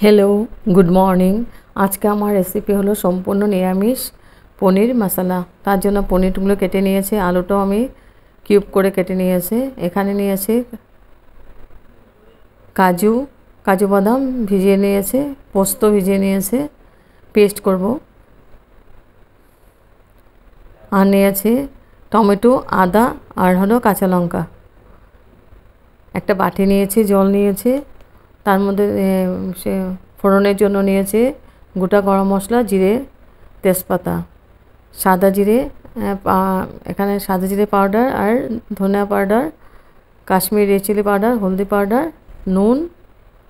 Hello, good morning. আজকে আমার recipe হলো সম্পূর্ণ নিরামিষ পনির মশলা। তার জন্য পনিরগুলো কেটে নিয়েছি, আলুটাও আমি কিউব করে কেটে নিয়েছি। এখানে নিয়েছি কাজু কাজু বাদাম ভিজিয়ে নিয়েছি, পোস্ত ভিজিয়ে নিয়েছি, পেস্ট করব। আর নিয়েছি টমেটো, আদা আর হলো কাঁচা লঙ্কা। একটা বাটি নিয়েছি, জল নিয়েছি, তার মধ্যে সে ফোড়নের জন্য নিয়েছি গোটা গরম মশলা, জিরে, তেজপাতা, সাদা জিরে, এখানে সাদা জিরে পাউডার আর ধনিয়া powder, Kashmiri red chilli powder, হলদি পাউডার, নুন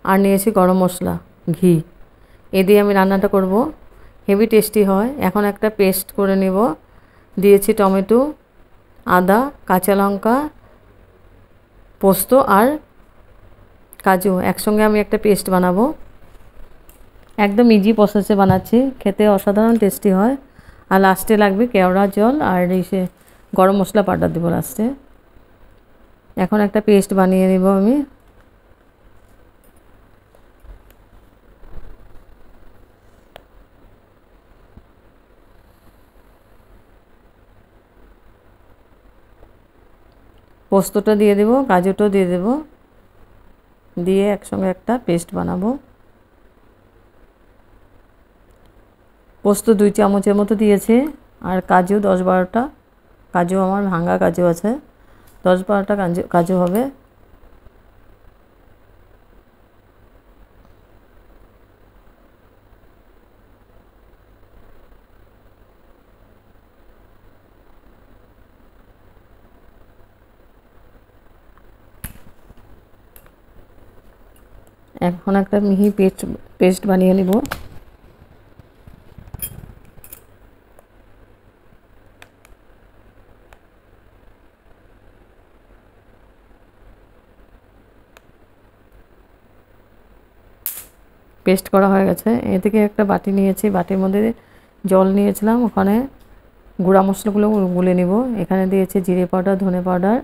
আর নিয়েছি গরম মশলা, ঘি। এ দিয়ে আমি রান্নাটা করব, হেভি টেস্টি হয়। এখন একটা পেস্ট করে নেব। দিয়েছি টমেটো, আদা, কাঁচা লঙ্কা, পোস্ত আর কাজু একসঙ্গে আমি একটা পেস্ট বানাবো। একদম ইজি প্রসেসে বানাচ্ছি, খেতে অসাধারণ টেস্টি হয়। আর লাস্টে লাগবে কেওড়া জল আর সে গরম মশলা পাউডার দেবো লাস্টে। এখন একটা পেস্ট বানিয়ে নেব আমি। পোস্তটা দিয়ে দেব, কাজুটাও দিয়ে দেব, দিয়ে একসঙ্গে একটা পেস্ট বানাবো। পোস্ত 2 চামচের মতো দিয়েছে, আর কাজু 10-12টা। কাজু আমার ভাঙা কাজু আছে, 10-12টা কাজু হবে। এখন একটা মিহি পেস্ট বানিয়ে নেব। পেস্ট করা হয়ে গেছে। এ থেকে একটা বাটি নিয়েছি, বাটির মধ্যে জল নিয়েছিলাম, ওখানে গুঁড়া মশলাগুলো গুলে নেব। এখানে দিয়েছি জিরে পাউডার, ধনে পাউডার,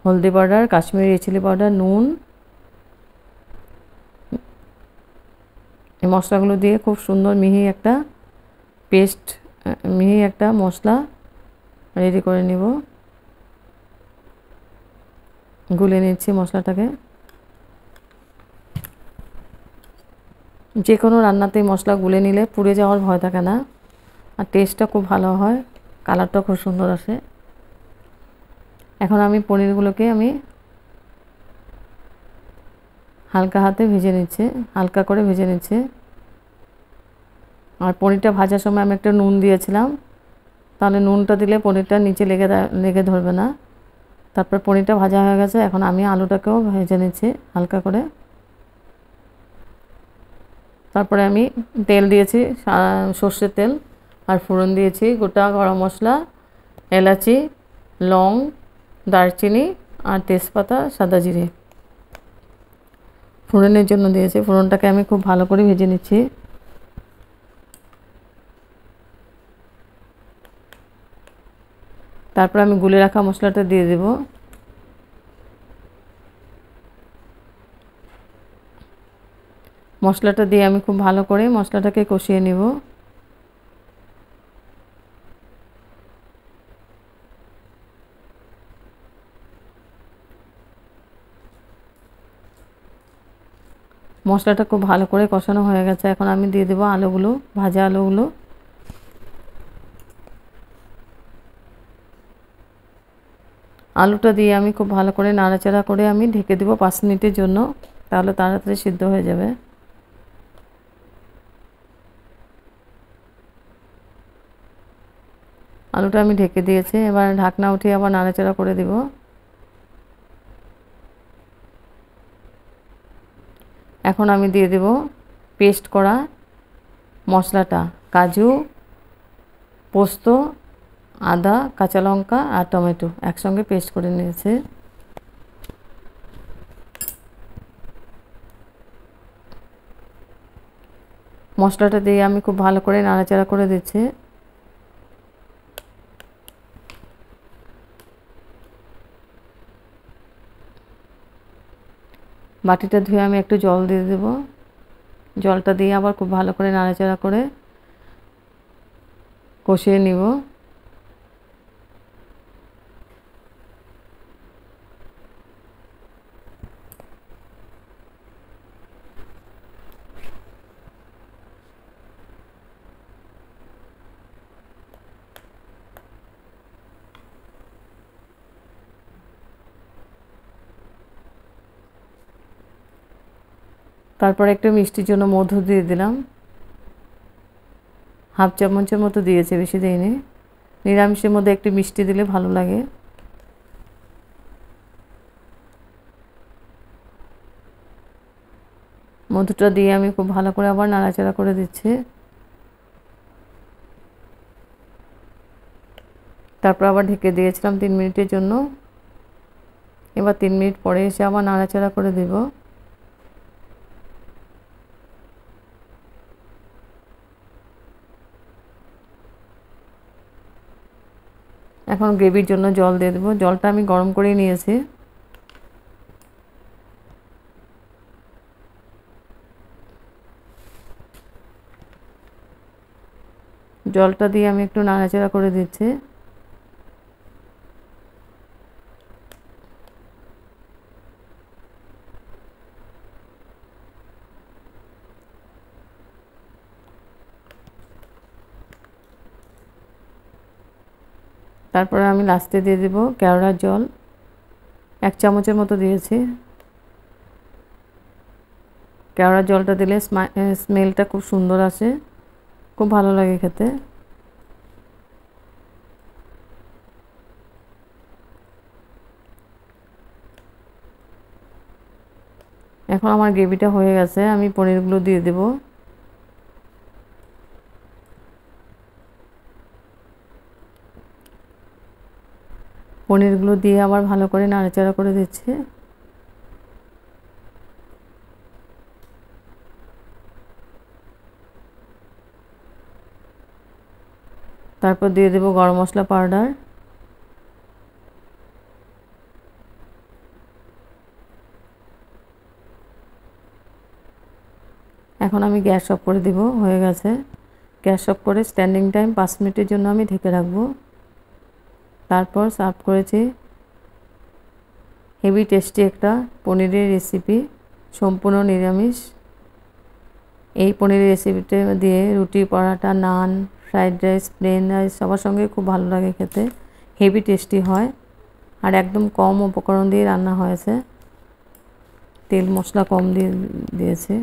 হলদি powder, Kashmiri red chilli powder, নুন। এই মশলাগুলো দিয়ে খুব সুন্দর মিহি একটা পেস্ট, মিহি একটা মশলা রেডি করে নেব। গুলে নিচ্ছি মশলাটাকে। যে কোনো রান্নাতেই মশলা গুলে নিলে পুড়ে যাওয়ার ভয় থাকে না, আর টেস্টটা খুব ভালো হয়, কালারটা খুব সুন্দর আসে। এখন আমি পনিরগুলোকে হালকা হাতে ভেজে নিচ্ছি, হালকা করে ভেজে নিচ্ছি। আর পনিরটা ভাজার সময় আমি একটা নুন দিয়েছিলাম, তাহলে নুনটা দিলে পনিরটা নিচে লেগে ধরবে না। তারপর পনিরটা ভাজা হয়ে গেছে, এখন আমি আলুটাকেও ভেজে নিচ্ছি হালকা করে। তারপরে আমি তেল দিয়েছি, সর্ষের তেল, আর ফোড়ন দিয়েছি গোটা গরম মশলা, এলাচি, লং, দারচিনি আর তেজপাতা, সাদা জিরে। ফোড়নের জন্য দিয়েছি। ফোড়নটাকে আমি খুব ভালো করে ভেজে নিচ্ছি। তারপর আমি গুলে রাখা মশলাটা দিয়ে দেব। মশলাটা দিয়ে আমি খুব ভালো করে মশলাটাকে কষিয়ে নেব। মশলাটা খুব ভালো করে কষানো হয়ে গেছে, এখন আমি দিয়ে দেবো আলুগুলো, ভাজা আলুগুলো। আলুটা দিয়ে আমি খুব ভালো করে নাড়াচাড়া করে আমি ঢেকে দেবো 5 মিনিটের জন্য, তাহলে তাড়াতাড়ি সিদ্ধ হয়ে যাবে। আলুটা আমি ঢেকে দিয়েছি, এবার ঢাকনা উঠিয়ে আবার নাড়াচাড়া করে দেব। এখন আমি দিয়ে দেব পেস্ট করা মশলাটা, কাজু, পোস্ত, আদা, কাঁচা লঙ্কা আর টমেটো একসঙ্গে পেস্ট করে নিয়েছে। মশলাটা দিয়ে আমি খুব ভালো করে নাড়াচাড়া করে দিচ্ছি। বাটিটা ধুয়ে আমি একটু জল দিয়ে দেব। জলটা দিয়ে আবার খুব ভালো করে নাড়াচাড়া করে কষিয়ে নিব। তারপর একটু মিষ্টির জন্য মধু দিয়ে দিলাম, হাফ চামচের মতো দিয়েছে, বেশি দেয়নি। নিরামিষের মধ্যে একটু মিষ্টি দিলে ভালো লাগে। মধুটা দিয়ে আমি খুব ভালো করে আবার নাড়াচাড়া করে দিচ্ছি। তারপর আবার ঢেকে দিয়েছিলাম 3 মিনিটের জন্য। এবার 3 মিনিট পরে এসে আবার নাড়াচাড়া করে দেব। এখন গ্রেভির জন্য জল দিয়ে দেবো। জলটা আমি গরম করে নিয়েছি। জলটা দিয়ে আমি একটু নাড়াচাড়া করে দিচ্ছি। তারপরে আমি লাস্টে দিয়ে দেব কেওড়ার জল, 1 চামচের মতো দিয়েছি। কেওড়ার জলটা দিলে স্মেলটা খুব সুন্দর আসে, খুব ভালো লাগে খেতে। এখন আমার গ্রেভিটা হয়ে গেছে, আমি পনিরগুলো দিয়ে দেব। পনিরগুলো দিয়ে আবার ভালো করে নাড়াচাড়া করে দিচ্ছি। তারপর দিয়ে দেব গরম মশলা পাউডার। এখন আমি গ্যাস অফ করে দেব, হয়ে গেছে। গ্যাস অফ করে স্ট্যান্ডিং টাইম 5 মিনিটের জন্য আমি ঢেকে রাখবো। তারপর সার্ভ করেছি হেভি টেস্টি একটা পনিরের রেসিপি, সম্পূর্ণ নিরামিষ। এই পনিরের রেসিপিটা দিয়ে রুটি, পরাটা, নান, ফ্রাইড রাইস, প্লেন রাইস সবার সঙ্গে খুব ভালো লাগে খেতে, হেভি টেস্টি হয়। আর একদম কম উপকরণ দিয়ে রান্না হয়েছে, তেল মশলা কম দিয়েছে।